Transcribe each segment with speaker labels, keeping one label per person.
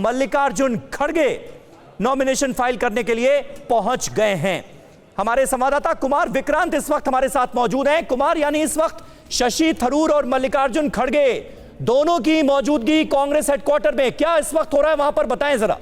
Speaker 1: मल्लिकार्जुन खड़गे nomination file करने के लिए पहुंच गए हैं। हमारे संवाददाता कुमार विक्रांत इस वक्त हमारे साथ मौजूद हैं। कुमार, यानी इस वक्त शशि थरूर और मल्लिकार्जुन खड़गे दोनों की मौजूदगी कांग्रेस हेडक्वार्टर में, क्या इस वक्त हो रहा है वहां पर, बताएं जरा।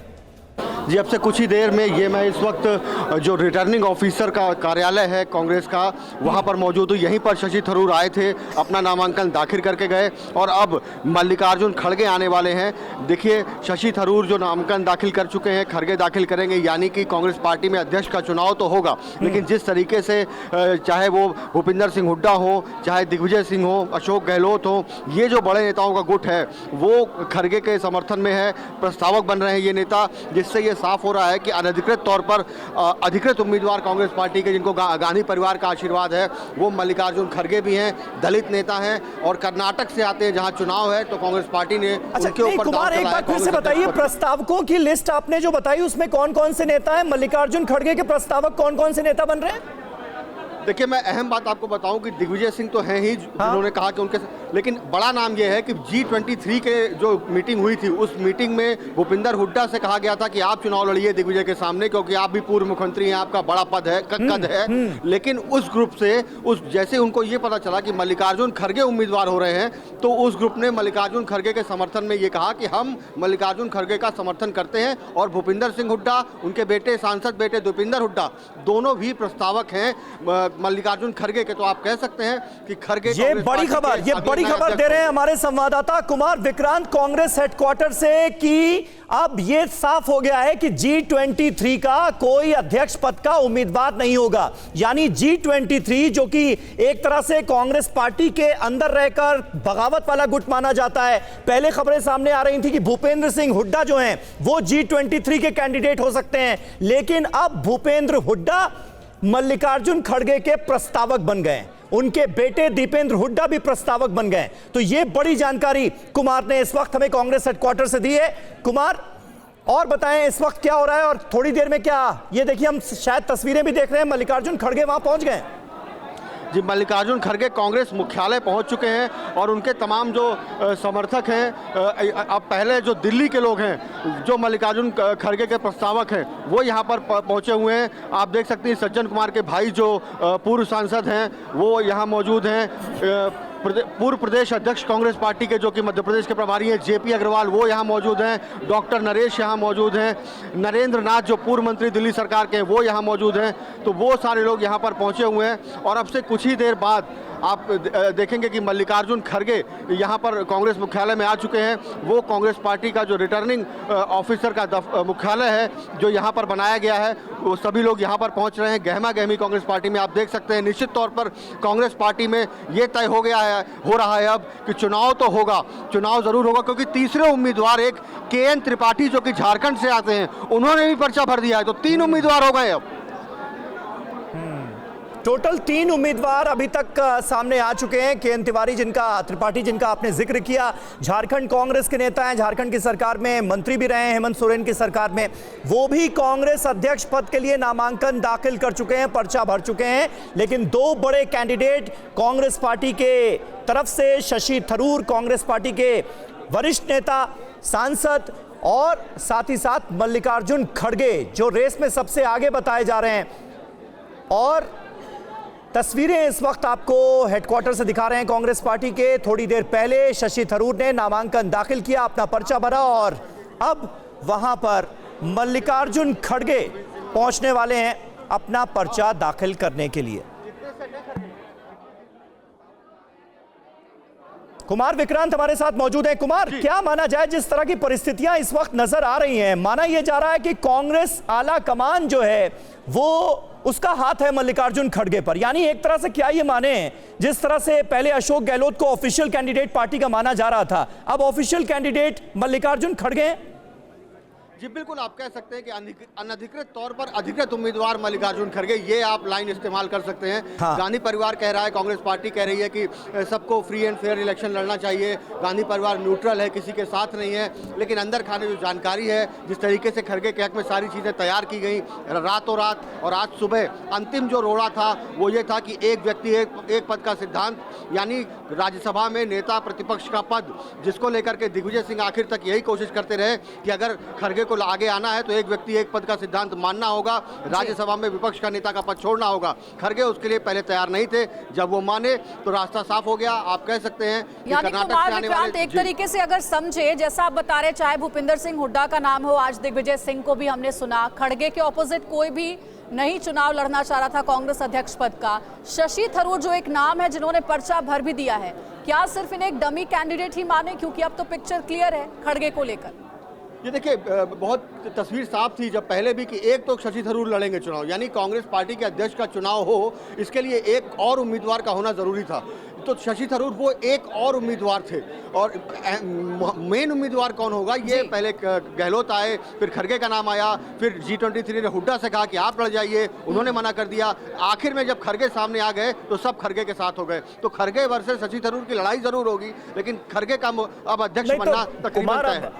Speaker 2: जी, अब से कुछ ही देर में ये मैं इस वक्त जो रिटर्निंग ऑफिसर का कार्यालय है कांग्रेस का, वहाँ पर मौजूद हूँ। यहीं पर शशि थरूर आए थे, अपना नामांकन दाखिल करके गए और अब मल्लिकार्जुन खड़गे आने वाले हैं। देखिए, शशि थरूर जो नामांकन दाखिल कर चुके हैं, खड़गे दाखिल करेंगे, यानी कि कांग्रेस पार्टी में अध्यक्ष का चुनाव तो होगा, लेकिन जिस तरीके से चाहे वो भूपिंदर सिंह हुड्डा हो, चाहे दिग्विजय सिंह हो, अशोक गहलोत हो, ये जो बड़े नेताओं का गुट है वो खड़गे के समर्थन में है, प्रस्तावक बन रहे हैं ये नेता, जिससे ये साफ हो रहा है कि अनधिकृत तौर पर अधिकृत उम्मीदवार कांग्रेस पार्टी के, जिनको गांधी परिवार का आशीर्वाद है, वो मल्लिकार्जुन खड़गे भी हैं, दलित नेता हैं और कर्नाटक से आते हैं, जहां चुनाव है तो कांग्रेस पार्टी ने उनके ऊपर।
Speaker 1: कुमार, एक बार फिर से बताइए, प्रस्तावकों की लिस्ट आपने जो बताई उसमें कौन कौन से नेता हैं? मल्लिकार्जुन खड़गे के प्रस्तावक कौन कौन से नेता बन रहे हैं?
Speaker 2: देखिए, मैं अहम बात आपको बताऊं कि दिग्विजय सिंह तो हैं ही, जिन्होंने कहा कि उनके, लेकिन बड़ा नाम यह है कि G23 के जो मीटिंग हुई थी, उस मीटिंग में भूपिंदर हुड्डा से कहा गया था कि आप चुनाव लड़िए दिग्विजय के सामने, क्योंकि आप भी पूर्व मुख्यमंत्री हैं, आपका बड़ा पद है, कद है। लेकिन उस ग्रुप से जैसे उनको ये पता चला कि मल्लिकार्जुन खड़गे उम्मीदवार हो रहे हैं, तो उस ग्रुप ने मल्लिकार्जुन खड़गे के समर्थन में ये कहा कि हम मल्लिकार्जुन खड़गे का समर्थन करते हैं। और भूपिंदर सिंह हुड्डा, उनके बेटे, सांसद बेटे दीपेंद्र हुड्डा, दोनों भी प्रस्तावक हैं मल्लिकार्जुन खड़गे के। तो आप कह सकते हैं कि खड़गे,
Speaker 1: ये बड़ी खबर दे रहे हैं हमारे संवाददाता कुमार विक्रांत कांग्रेस हेडक्वार्टर से कि अब ये साफ हो गया है कि G23 का कोई अध्यक्ष पद का उम्मीदवार नहीं होगा। यानी G23 जो कि एक तरह से कांग्रेस पार्टी के अंदर रहकर बगावत वाला गुट माना जाता है, पहले खबरें सामने आ रही थी कि भूपेंद्र सिंह हुड्डा जो हैं वो G23 के कैंडिडेट हो सकते हैं, लेकिन अब भूपेंद्र हुड्डा मल्लिकार्जुन खड़गे के प्रस्तावक बन गए, उनके बेटे दीपेंद्र हुड्डा भी प्रस्तावक बन गए। तो यह बड़ी जानकारी कुमार ने इस वक्त हमें कांग्रेस हेडक्वार्टर से दी है। कुमार, और बताएं इस वक्त क्या हो रहा है और थोड़ी देर में क्या, ये देखिए हम शायद तस्वीरें भी देख रहे हैं, मल्लिकार्जुन खड़गे वहां पहुंच गए।
Speaker 2: जी, मल्लिकार्जुन खड़गे कांग्रेस मुख्यालय पहुंच चुके हैं और उनके तमाम जो समर्थक हैं, अब पहले जो दिल्ली के लोग हैं जो मल्लिकार्जुन खड़गे के प्रस्तावक हैं, वो यहां पर पहुंचे हुए हैं। आप देख सकते हैं सज्जन कुमार के भाई जो पूर्व सांसद हैं वो यहां मौजूद हैं। पूर्व प्रदेश अध्यक्ष कांग्रेस पार्टी के, जो कि मध्य प्रदेश के प्रभारी हैं, JP अग्रवाल, वो यहाँ मौजूद हैं। डॉक्टर नरेश यहाँ मौजूद हैं। नरेंद्र नाथ जो पूर्व मंत्री दिल्ली सरकार के हैं, वो यहाँ मौजूद हैं। तो वो सारे लोग यहाँ पर पहुँचे हुए हैं और अब से कुछ ही देर बाद आप देखेंगे कि मल्लिकार्जुन खड़गे यहाँ पर कांग्रेस मुख्यालय में आ चुके हैं। वो कांग्रेस पार्टी का जो रिटर्निंग ऑफिसर का मुख्यालय है जो यहाँ पर बनाया गया है, वो सभी लोग यहाँ पर पहुँच रहे हैं। गहमा गहमी कांग्रेस पार्टी में आप देख सकते हैं। निश्चित तौर पर कांग्रेस पार्टी में ये तय हो रहा है अब कि चुनाव तो होगा, चुनाव जरूर होगा, क्योंकि तीसरे उम्मीदवार एक KN त्रिपाठी जो कि झारखंड से आते हैं, उन्होंने भी पर्चा भर दिया है। तो 3 उम्मीदवार हो गए अब।
Speaker 1: टोटल 3 उम्मीदवार अभी तक सामने आ चुके हैं। KN त्रिपाठी जिनका आपने जिक्र किया, झारखंड कांग्रेस के नेता हैं, झारखंड की सरकार में मंत्री भी रहे हैं हेमंत सोरेन की सरकार में। वो भी कांग्रेस अध्यक्ष पद के लिए नामांकन दाखिल कर चुके हैं, पर्चा भर चुके हैं। लेकिन 2 बड़े कैंडिडेट कांग्रेस पार्टी के तरफ से, शशि थरूर कांग्रेस पार्टी के वरिष्ठ नेता, सांसद, और साथ ही साथ मल्लिकार्जुन खड़गे जो रेस में सबसे आगे बताए जा रहे हैं। और तस्वीरें इस वक्त आपको हेडक्वार्टर से दिखा रहे हैं कांग्रेस पार्टी के। थोड़ी देर पहले शशि थरूर ने नामांकन दाखिल किया, अपना पर्चा भरा और अब वहां पर मल्लिकार्जुन खड़गे पहुंचने वाले हैं अपना पर्चा दाखिल करने के लिए। कुमार विक्रांत हमारे साथ मौजूद हैं। कुमार, क्या माना जाए, जिस तरह की परिस्थितियां इस वक्त नजर आ रही हैं, माना यह जा रहा है कि कांग्रेस आला कमान जो है वो उसका हाथ है मल्लिकार्जुन खड़गे पर। यानी एक तरह से क्या ये माने, जिस तरह से पहले अशोक गहलोत को ऑफिशियल कैंडिडेट पार्टी का माना जा रहा था, अब ऑफिशियल कैंडिडेट मल्लिकार्जुन खड़गे हैं?
Speaker 2: जी बिल्कुल, आप कह सकते हैं कि अनधिकृत तौर पर अधिकृत उम्मीदवार मल्लिकार्जुन खड़गे, ये आप लाइन इस्तेमाल कर सकते हैं।
Speaker 1: हाँ।
Speaker 2: गांधी परिवार कह रहा है, कांग्रेस पार्टी कह रही है कि सबको फ्री एंड फेयर इलेक्शन लड़ना चाहिए, गांधी परिवार न्यूट्रल है, किसी के साथ नहीं है। लेकिन अंदर खाने जो जानकारी है, जिस तरीके से खड़गे के हक में सारी चीज़ें तैयार की गई रातों रात, और आज सुबह अंतिम जो रोड़ा था वो ये था कि एक व्यक्ति एक पद का सिद्धांत, यानी राज्यसभा में नेता प्रतिपक्ष का पद, जिसको लेकर के दिग्विजय सिंह आखिर तक यही कोशिश करते रहे कि अगर खड़गे को आगे आना है तो एक व्यक्ति एक पद का सिद्धांत मानना होगा, राज्यसभा में विपक्ष का नेता का पद छोड़ना होगा। खड़गे उसके लिए पहले तैयार नहीं थे, जब वो माने तो रास्ता साफ हो गया। आप कह सकते हैं कि
Speaker 3: यानी
Speaker 2: कर्नाटक
Speaker 3: कुमार
Speaker 2: से आने
Speaker 3: विक्रांत,
Speaker 2: वाले
Speaker 3: एक तरीके से अगर समझे, जैसा आप बता रहे, चाहे भूपिंदर सिंह हुड्डा का नाम हो, आज दिग्विजय सिंह को भी हमने सुना, खड़गे के ऑपोजिट कोई भी नहीं चुनाव लड़ना चाह रहा था कांग्रेस अध्यक्ष पद का। शशि थरूर जो एक नाम है जिन्होंने पर्चा भर भी दिया है, क्या सिर्फ इन्हें एक डमी कैंडिडेट ही माने, क्योंकि अब तो पिक्चर क्लियर है खड़गे को लेकर?
Speaker 2: ये देखिए, बहुत तस्वीर साफ थी जब पहले भी कि एक तो शशि थरूर लड़ेंगे चुनाव, यानी कांग्रेस पार्टी के अध्यक्ष का चुनाव हो, इसके लिए एक और उम्मीदवार का होना जरूरी था। तो शशि थरूर वो एक और उम्मीदवार थे, और मेन उम्मीदवार कौन होगा ये पहले गहलोत आए, फिर खड़गे का नाम आया, फिर G23 ने हुड्डा से कहा कि आप लड़ जाइए, उन्होंने मना कर दिया। आखिर में जब खड़गे सामने आ गए तो सब खड़गे के साथ हो गए। तो खड़गे वर्सेस शशि थरूर की लड़ाई जरूर होगी, लेकिन खड़गे का अब अध्यक्ष बनना तकरीबन तय है।